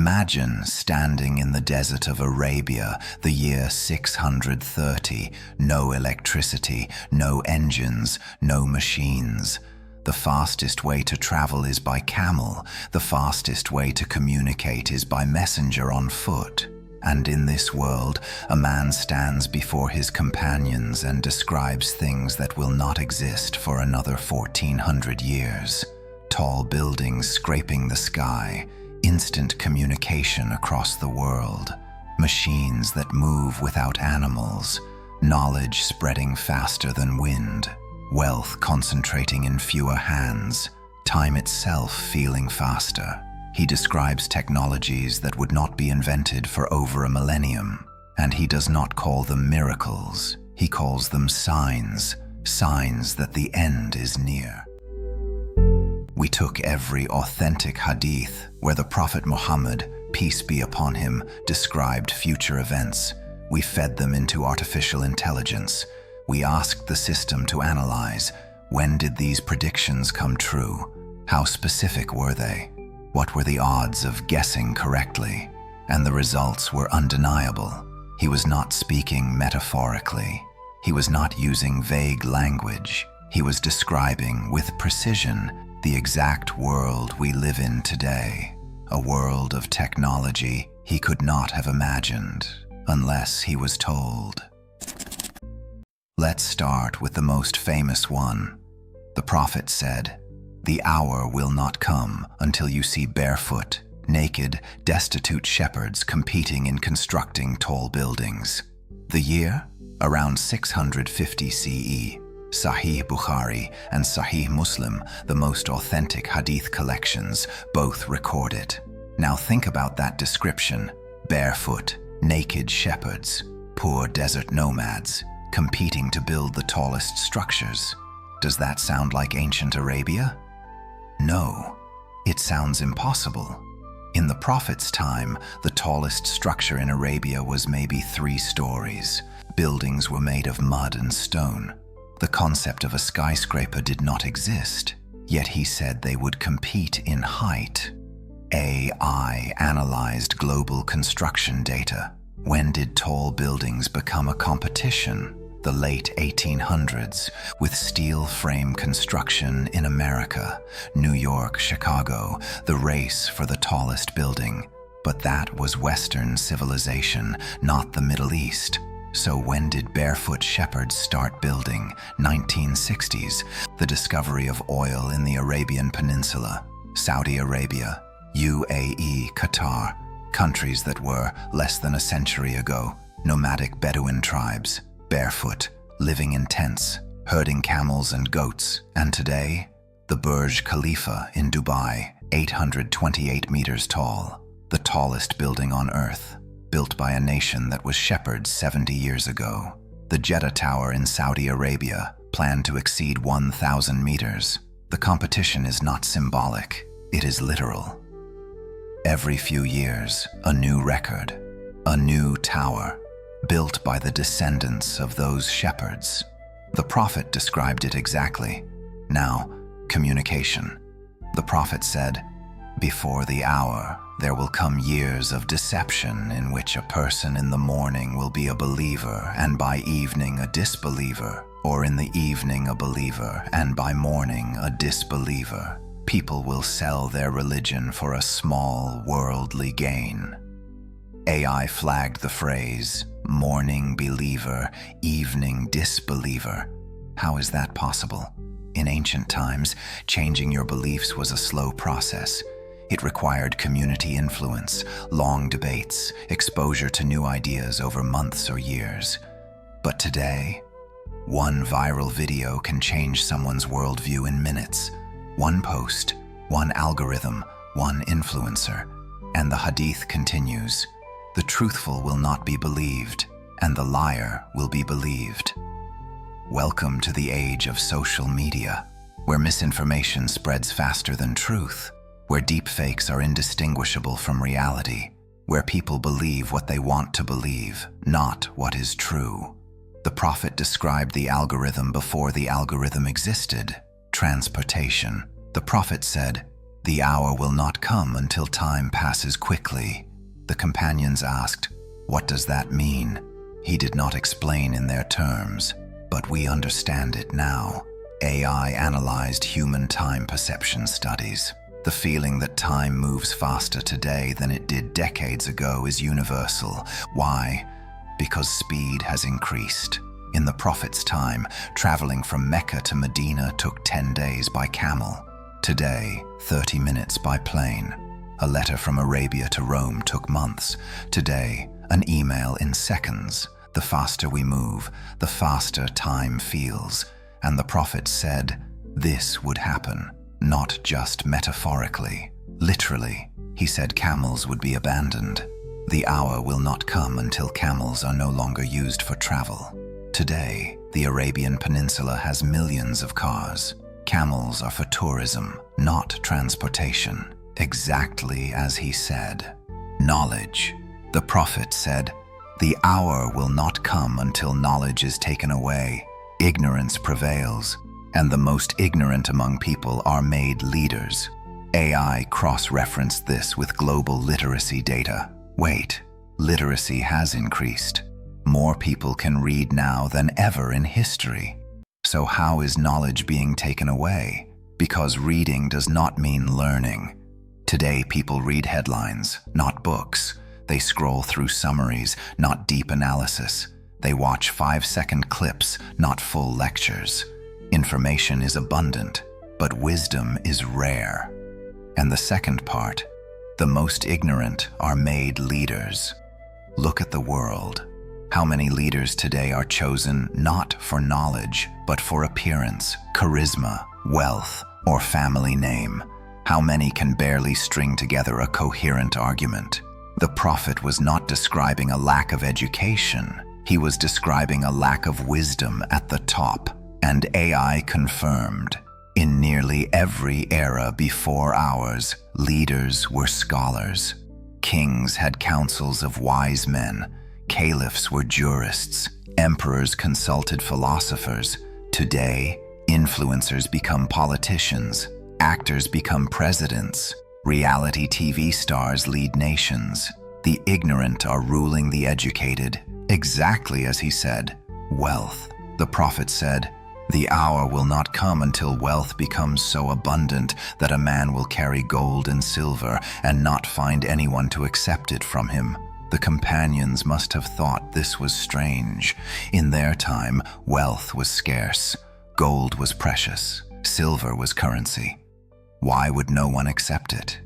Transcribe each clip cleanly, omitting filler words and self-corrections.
Imagine standing in the desert of Arabia, the year 630, no electricity, no engines, no machines. The fastest way to travel is by camel. The fastest way to communicate is by messenger on foot. And in this world, a man stands before his companions and describes things that will not exist for another 1400 years. Tall buildings scraping the sky, instant communication across the world, machines that move without animals, knowledge spreading faster than wind, wealth concentrating in fewer hands, time itself feeling faster. He describes technologies that would not be invented for over a millennium, and he does not call them miracles. He calls them signs, signs that the end is near. We took every authentic hadith where the Prophet Muhammad, peace be upon him, described future events. We fed them into artificial intelligence. We asked the system to analyze, when did these predictions come true? How specific were they? What were the odds of guessing correctly? And the results were undeniable. He was not speaking metaphorically. He was not using vague language. He was describing with precision the exact world we live in today, a world of technology he could not have imagined unless he was told. Let's start with the most famous one. The Prophet said, "The hour will not come until you see barefoot, naked, destitute shepherds competing in constructing tall buildings." The year? Around 650 CE. Sahih Bukhari and Sahih Muslim, the most authentic Hadith collections, both record it. Now think about that description. Barefoot, naked shepherds, poor desert nomads, competing to build the tallest structures. Does that sound like ancient Arabia? No, it sounds impossible. In the Prophet's time, the tallest structure in Arabia was maybe 3 stories. Buildings were made of mud and stone. The concept of a skyscraper did not exist, yet he said they would compete in height. AI analyzed global construction data. When did tall buildings become a competition? The late 1800s, with steel frame construction in America, New York, Chicago, the race for the tallest building. But that was Western civilization, not the Middle East. So when did barefoot shepherds start building? 1960s, the discovery of oil in the Arabian Peninsula, Saudi Arabia, UAE, Qatar, countries that were, less than a century ago, nomadic Bedouin tribes, barefoot, living in tents, herding camels and goats. And today, the Burj Khalifa in Dubai, 828 meters tall, the tallest building on earth, built by a nation that was shepherds 70 years ago. The Jeddah Tower in Saudi Arabia, planned to exceed 1,000 meters. The competition is not symbolic, it is literal. Every few years, a new record, a new tower, built by the descendants of those shepherds. The Prophet described it exactly. Now, communication. The Prophet said, "Before the hour, there will come years of deception in which a person in the morning will be a believer and by evening a disbeliever, or in the evening a believer and by morning a disbeliever. People will sell their religion for a small worldly gain." AI flagged the phrase, morning believer, evening disbeliever. How is that possible? In ancient times, changing your beliefs was a slow process. It required community influence, long debates, exposure to new ideas over months or years. But today, one viral video can change someone's worldview in minutes. One post, one algorithm, one influencer. And the hadith continues. The truthful will not be believed, and the liar will be believed. Welcome to the age of social media, where misinformation spreads faster than truth, where deepfakes are indistinguishable from reality, where people believe what they want to believe, not what is true. The Prophet described the algorithm before the algorithm existed. Transportation. The Prophet said, "The hour will not come until time passes quickly." The companions asked, "What does that mean?" He did not explain in their terms, but we understand it now. AI analyzed human time perception studies. The feeling that time moves faster today than it did decades ago is universal. Why? Because speed has increased. In the Prophet's time, traveling from Mecca to Medina took 10 days by camel. Today, 30 minutes by plane. A letter from Arabia to Rome took months. Today, an email in seconds. The faster we move, the faster time feels. And the Prophet said, this would happen, not just metaphorically. Literally, he said camels would be abandoned. The hour will not come until camels are no longer used for travel. Today, the Arabian Peninsula has millions of cars. Camels are for tourism, not transportation. Exactly as he said. Knowledge. The Prophet said, the hour will not come until knowledge is taken away. Ignorance prevails, and the most ignorant among people are made leaders. AI cross-referenced this with global literacy data. Wait, literacy has increased. More people can read now than ever in history. So how is knowledge being taken away? Because reading does not mean learning. Today people read headlines, not books. They scroll through summaries, not deep analysis. They watch 5-second clips, not full lectures. Information is abundant, but wisdom is rare. And the second part, the most ignorant are made leaders. Look at the world. How many leaders today are chosen not for knowledge, but for appearance, charisma, wealth, or family name? How many can barely string together a coherent argument? The Prophet was not describing a lack of education. He was describing a lack of wisdom at the top, and AI confirmed. In nearly every era before ours, leaders were scholars. Kings had councils of wise men. Caliphs were jurists. Emperors consulted philosophers. Today, influencers become politicians. Actors become presidents. Reality TV stars lead nations. The ignorant are ruling the educated. Exactly as he said. Wealth. The Prophet said, the hour will not come until wealth becomes so abundant that a man will carry gold and silver and not find anyone to accept it from him. The companions must have thought this was strange. In their time, wealth was scarce. Gold was precious. Silver was currency. Why would no one accept it?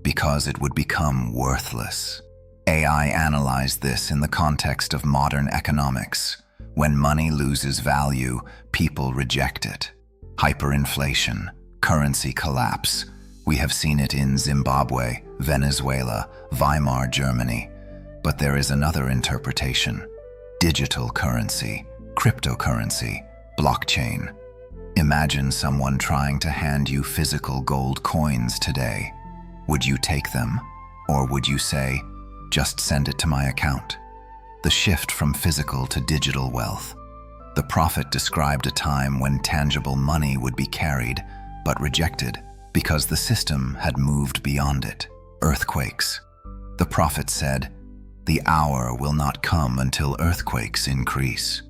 Because it would become worthless. AI analyzed this in the context of modern economics. When money loses value, people reject it. Hyperinflation, currency collapse. We have seen it in Zimbabwe, Venezuela, Weimar Germany. But there is another interpretation. Digital currency, cryptocurrency, blockchain. Imagine someone trying to hand you physical gold coins today. Would you take them? Or would you say, just send it to my account? The shift from physical to digital wealth. The Prophet described a time when tangible money would be carried, but rejected, because the system had moved beyond it. Earthquakes. The Prophet said, the hour will not come until earthquakes increase.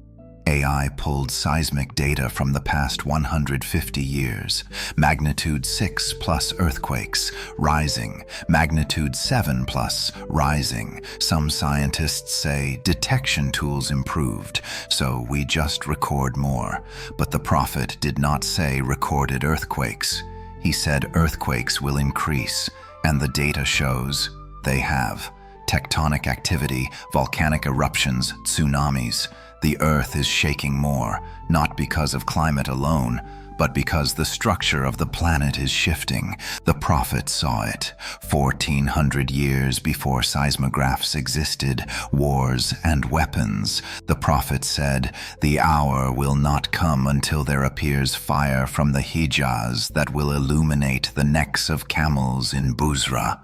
AI pulled seismic data from the past 150 years. Magnitude 6 plus earthquakes, rising. Magnitude 7 plus, rising. Some scientists say detection tools improved, so we just record more. But the Prophet did not say recorded earthquakes. He said earthquakes will increase, and the data shows they have. Tectonic activity, volcanic eruptions, tsunamis. The Earth is shaking more, not because of climate alone, but because the structure of the planet is shifting. The Prophet saw it 1,400 years before seismographs existed, wars and weapons. The Prophet said, the hour will not come until there appears fire from the Hijaz that will illuminate the necks of camels in Busra.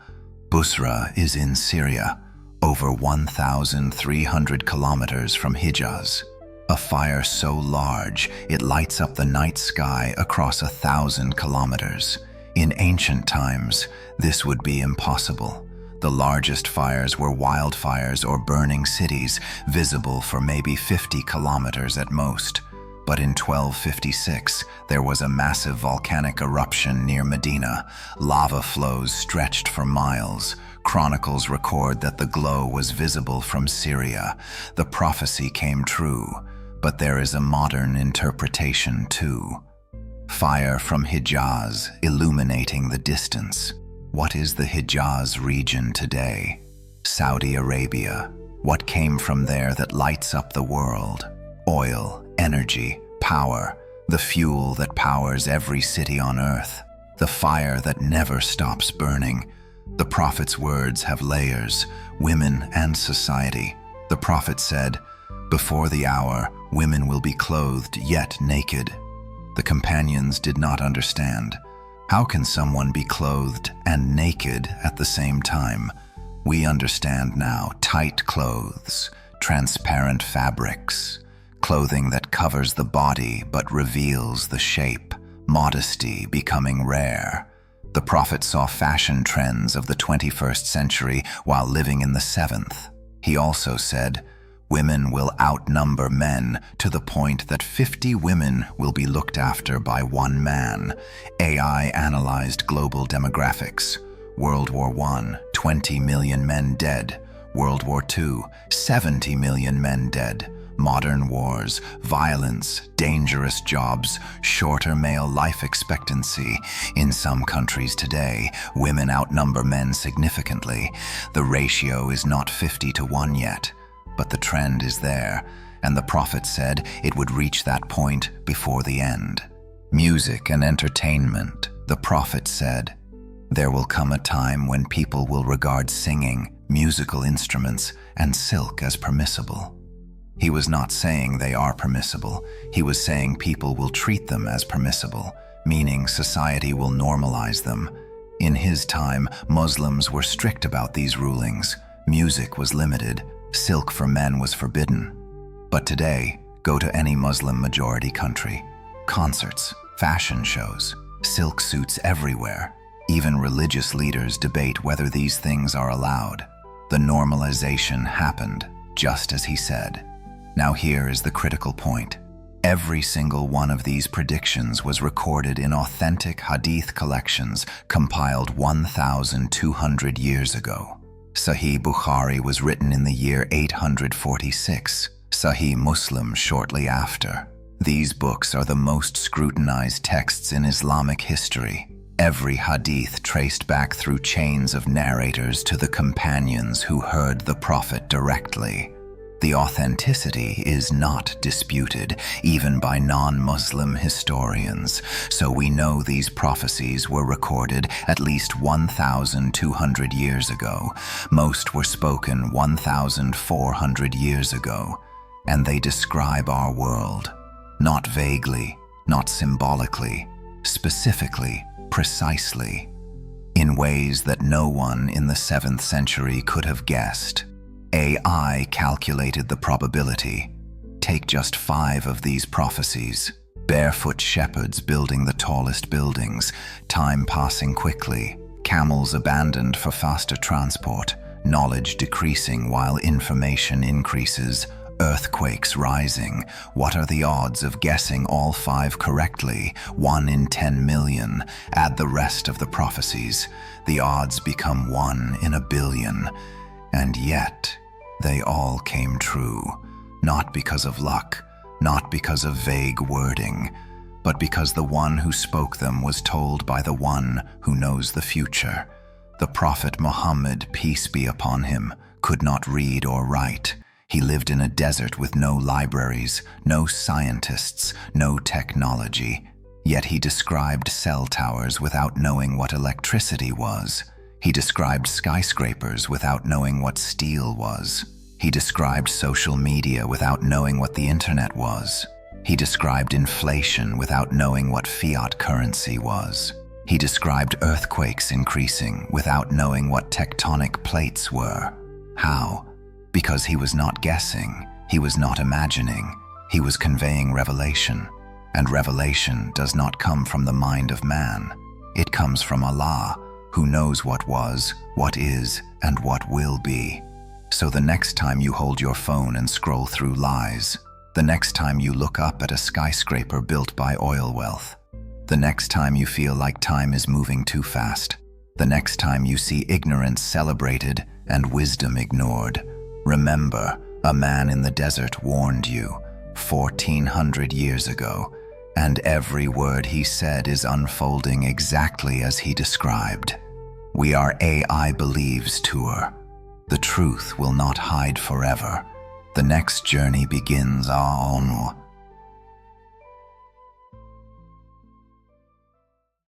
Busra is in Syria, over 1,300 kilometers from Hijaz. A fire so large it lights up the night sky across 1,000 kilometers. In ancient times, this would be impossible. The largest fires were wildfires or burning cities, visible for maybe 50 kilometers at most. But in 1256, there was a massive volcanic eruption near Medina. Lava flows stretched for miles. Chronicles record that the glow was visible from Syria. The prophecy came true, but there is a modern interpretation too. Fire from Hijaz, illuminating the distance. What is the Hijaz region today? Saudi Arabia. What came from there that lights up the world? Oil, energy, power, the fuel that powers every city on earth, the fire that never stops burning. The prophet's words have layers, women and society. The prophet said, "Before the hour, women will be clothed yet naked." The companions did not understand. How can someone be clothed and naked at the same time? We understand now. Tight clothes, transparent fabrics, clothing that covers the body but reveals the shape, modesty becoming rare. The prophet saw fashion trends of the 21st century while living in the 7th. He also said, "Women will outnumber men to the point that 50 women will be looked after by one man." AI analyzed global demographics. World War I, 20 million men dead. World War II, 70 million men dead. Modern wars, violence, dangerous jobs, shorter male life expectancy. In some countries today, women outnumber men significantly. The ratio is not 50 to 1 yet, but the trend is there, and the prophet said it would reach that point before the end. Music and entertainment. The prophet said, "There will come a time when people will regard singing, musical instruments, and silk as permissible." He was not saying they are permissible. He was saying people will treat them as permissible, meaning society will normalize them. In his time, Muslims were strict about these rulings. Music was limited. Silk for men was forbidden. But today, go to any Muslim-majority country. Concerts, fashion shows, silk suits everywhere. Even religious leaders debate whether these things are allowed. The normalization happened, just as he said. Now here is the critical point. Every single one of these predictions was recorded in authentic Hadith collections compiled 1,200 years ago. Sahih Bukhari was written in the year 846, Sahih Muslim shortly after. These books are the most scrutinized texts in Islamic history. Every hadith traced back through chains of narrators to the companions who heard the prophet directly. The authenticity is not disputed, even by non-Muslim historians, so we know these prophecies were recorded at least 1,200 years ago. Most were spoken 1,400 years ago, and they describe our world, not vaguely, not symbolically, specifically, precisely, in ways that no one in the 7th century could have guessed. AI calculated the probability. Take just 5 of these prophecies. Barefoot shepherds building the tallest buildings, time passing quickly, camels abandoned for faster transport, knowledge decreasing while information increases, earthquakes rising. What are the odds of guessing all 5 correctly? 1 in 10 million. Add the rest of the prophecies. The odds become 1 in a billion. And yet, they all came true, not because of luck, not because of vague wording, but because the one who spoke them was told by the one who knows the future. The Prophet Muhammad, peace be upon him, could not read or write. He lived in a desert with no libraries, no scientists, no technology. Yet he described cell towers without knowing what electricity was. He described skyscrapers without knowing what steel was. He described social media without knowing what the internet was. He described inflation without knowing what fiat currency was. He described earthquakes increasing without knowing what tectonic plates were. How? Because he was not guessing, he was not imagining, he was conveying revelation. And revelation does not come from the mind of man. It comes from Allah, who knows what was, what is, and what will be. So the next time you hold your phone and scroll through lies, the next time you look up at a skyscraper built by oil wealth, the next time you feel like time is moving too fast, the next time you see ignorance celebrated and wisdom ignored, remember, a man in the desert warned you 1400 years ago, and every word he said is unfolding exactly as he described. We are AI Believes Tour. The truth will not hide forever. The next journey begins on